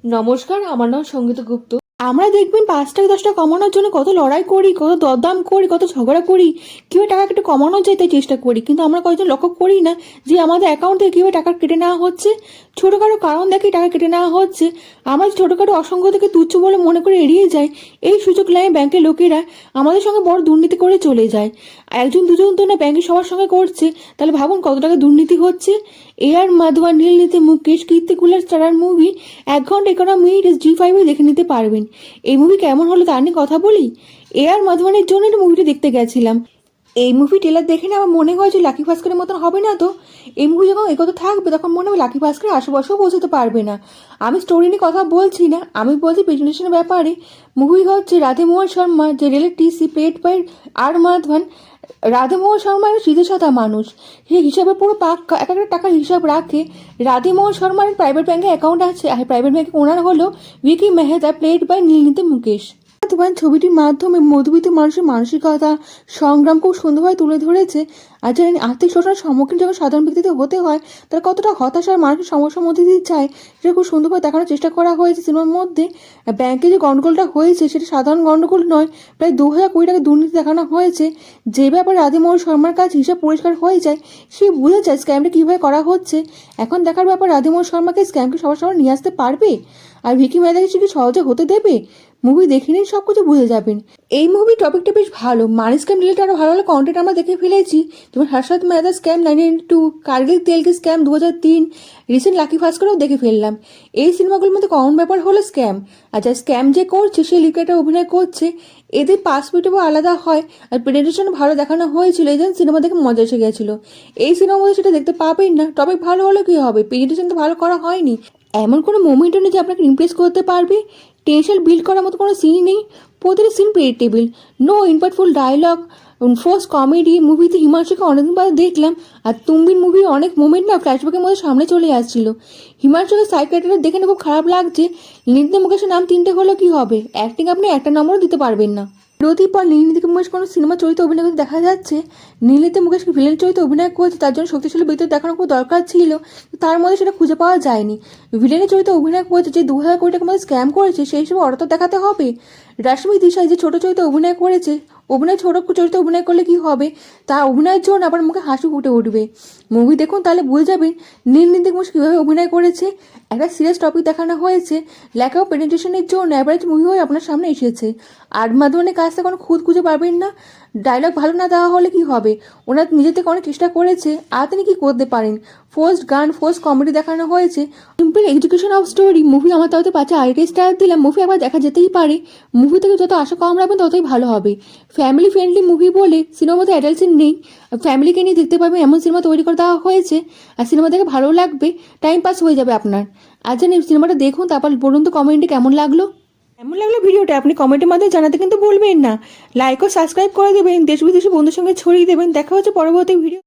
নমস্কার, আমার নাম সঙ্গীতা গুপ্ত। আমরা দেখবেন ৫ টাকা ১০ টাকা কমানোর জন্য কত লড়াই করি, কত দরদাম করি, কত ঝগড়া করি, কীভাবে টাকা একটু কমানো যায় তাই চেষ্টা করি। কিন্তু আমরা কয়েকজন লক্ষ্য করি না যে আমাদের অ্যাকাউন্ট থেকে কীভাবে টাকা কেটে নেওয়া হচ্ছে। ছোটোখাটো কারণ দেখে টাকা কেটে নেওয়া হচ্ছে। আমরা ছোটোখাটো অসংখ্য থেকে তুচ্ছ বলে মনে করে এড়িয়ে যাই। এই সুযোগ নেয় ব্যাংকের লোকেরা, আমাদের সঙ্গে বড় দুর্নীতি করে চলে যায়। একজন দুজন তো না, ব্যাংকে সবার সঙ্গে করছে। তাহলে ভাবুন কত টাকা দুর্নীতি হচ্ছে। এআর মাধবা, নীলনীতি মুকেশ, কীর্তিকুলার স্টারার মুভি ১ ঘন্টা ৫১ মিনিট জি5-এ দেখে নিতে পারবেন। এই মুভি কেমন হলো তা নিয়ে কথা বলি। এআর মাধবানের জন্য একটা মুভিটা দেখতে গেছিলাম। এই মুভি ট্রেলার দেখে না আমার মনে হয় যে লাকি ভাস্করের মতন হবে না তো। এই মুভি যখন একথা থাকবে তখন মনে হবে লাকি ভাস্করের আশেপাশেও পৌঁছতে পারবে না। আমি স্টোরি নিয়ে কথা বলছি না, আমি বলছি প্রেজেন্টেশনের ব্যাপারে। মুভি হচ্ছে রাধেমোহন শর্মা, যে রেলের টিসি প্লেড বাই আর মাধবন। রাধেমোহন শর্মা একটা সিধে সাদা মানুষ, সে হিসাবে পুরো পাক্কা এক একটা টাকার হিসাব রাখে। রাধেমোহন শর্মার প্রাইভেট ব্যাংকে অ্যাকাউন্ট আছে, আর প্রাইভেট ব্যাংকে ওনার হলো ভিকি মেহতা, প্লেড বাই নীলনীতি মুকেশ। ছবিটির মাধ্যমে মধ্যবিত্ত মানুষের মানসিকতা সংগ্রাম খুব সুন্দরভাবে তুলে ধরেছে। আর যারা আর্থিক শোষণের সম্মুখীন যখন সাধারণ ব্যক্তিদের হতে হয়, তারা কতটা হতাশার মানসিক সমস্যার মধ্যে দিয়ে যায় সেটা খুব সুন্দরভাবে দেখানোর চেষ্টা করা হয়েছে সিনেমার মধ্যে। ব্যাংকে যে গণ্ডগোলটা হয়েছে সেটা সাধারণ গণ্ডগোল নয়, প্রায় ২০০০ কোটি টাকা দুর্নীতি দেখানো হয়েছে। যে ব্যাপারে রাধেমোহন শর্মার কাছে হিসাব পরিষ্কার হয়ে যায়, সে বুঝে যায় স্ক্যামটা কীভাবে করা হচ্ছে। এখন দেখার ব্যাপার রাধেমোহন শর্মাকে স্ক্যামকে সবার সামনে নিয়ে আসতে পারবে, আর ভিকি মেহতাকে সে কি সহজে হতে দেবে। মুভি দেখে নিন, সব কিছু বুঝে যাবেন। এই মুভি টপিকটা বেশ ভালো, মানি স্ক্যাম রিলেটেড আরও ভালো ভালো কন্টেন্ট আমরা দেখে ফেলেছি, যেমন হর্ষদ মেহতা স্ক্যাম 1992, কার্গিল তেলকে স্ক্যাম 2003, রিসেন্ট লাকি ভাস্করও দেখে ফেললাম। এই সিনেমাগুলোর মধ্যে কমন ব্যাপার হলো স্ক্যাম, আর যা স্ক্যাম যে করছে সে লিডারটা অভিনয় করছে। এদের পার্সপেক্টিভও আলাদা হয়, আর প্রেজেন্টেশন ভালো দেখানো হয়েছিল, এই জন্য সিনেমা দেখে মজা এসে গেছিলো। এই সিনেমার মধ্যে সেটা দেখতে পাবেন না। টপিক ভালো হলে কী হবে, প্রেজেন্টেশন তো ভালো করা হয়নি। এমন কোনো মোমেন্টও নেই যে আপনাকে ইমপ্রেস করতে পারবে। টেনশন বিল্ড করার মতো কোনো সিনই নেই, প্রতিটা scene predictable, no impactful dialogue, force comedy. মুভিতে হিমাংশুকে অনেকদিন পর দেখলাম, আর তুমবিন মুভির অনেক মোমেন্ট না ফ্ল্যাশব্যাকের মধ্যে সামনে চলে আসছিল। হিমাংশুকে সাইড ক্যারেক্টার দেখে না খুব খারাপ লাগছে। নীলনীতি মুকেশের নাম 3টে হলে কি হবে, অ্যাক্টিং আপনি একটা নম্বরও দিতে পারবেন না। বিরতির পর নীলনীতি মুকেশ কোনো সিনেমা চরিত্রে অভিনয় করতে দেখা যাচ্ছে। নীলনীতি মুকেশকে ভিলেন চরিত্রে অভিনয় করছে, তার জন্য শক্তিশালী বিদ্যুৎ দেখানো খুব দরকার ছিল, তার মধ্যে সেটা খুঁজে পাওয়া যায়নি। ভিলেনের চরিত্রে অভিনয় করছে, যে ২০০০ কোটি টাকার মধ্যে স্ক্যাম করেছে সেই হিসেবে অর্থ দেখাতে হবে। রাশ্মি দিশাই যে ছোট চরিত্রে অভিনয় করেছে, ছোট চরিত্রে অভিনয় করলে কি হবে, তার অভিনয়ের জন্য আবার মুখে হাসি ফুটে উঠবে। মুভি দেখুন, তাহলে বুঝে যাবেন নীলনীতি মুকেশ কীভাবে অভিনয় করেছে। একটা সিরিয়াস টপিক দেখানো হয়েছে, ল্যাক অফ প্রেজেন্টেশনের জন্য অ্যাভারেজ মুভি হয়ে আপনার সামনে এসেছে। আর মাধবনের কাছ থেকে কোনো খুঁত খুঁজে পাবেন না। ডায়লগ ভালো না দেওয়া হলে কি হবে, ওনার নিজে থেকে অনেক চেষ্টা করেছে, আর তিনি কী করতে পারেন। ফোর্সড গান, ফোর্স কমেডি দেখানো হয়েছে, simple execution of story. Movie আমার তাহলে 5 স্টার দিলাম। মুভি একবার দেখা যেতেই পারে। মুভি থেকে যত আশা কম রাখবেন ততই ভালো হবে। ফ্যামিলি ফ্রেন্ডলি মুভি বলে সিনেমার মধ্যে অ্যাডাল্ট সিন নেই, ফ্যামিলিকে নিয়ে দেখতে পারবেন এমন সিনেমা তৈরি করে দেওয়া হয়েছে। আর সিনেমা দেখে ভালো লাগবে, টাইম পাস হয়ে যাবে আপনার। আর জানি সিনেমাটা দেখুন, তারপর বলুন তো কমেন্টে কেমন লাগলো। ভিডিওটা আপনি কমেন্টের মাধ্যমে জানাতে কিন্তু বলবেন না। লাইক ও সাবস্ক্রাইব করে দেবেন, দেশ বিদেশি বন্ধুর সঙ্গে ছড়িয়ে দেবেন। দেখা হচ্ছে পরবর্তী ভিডিও।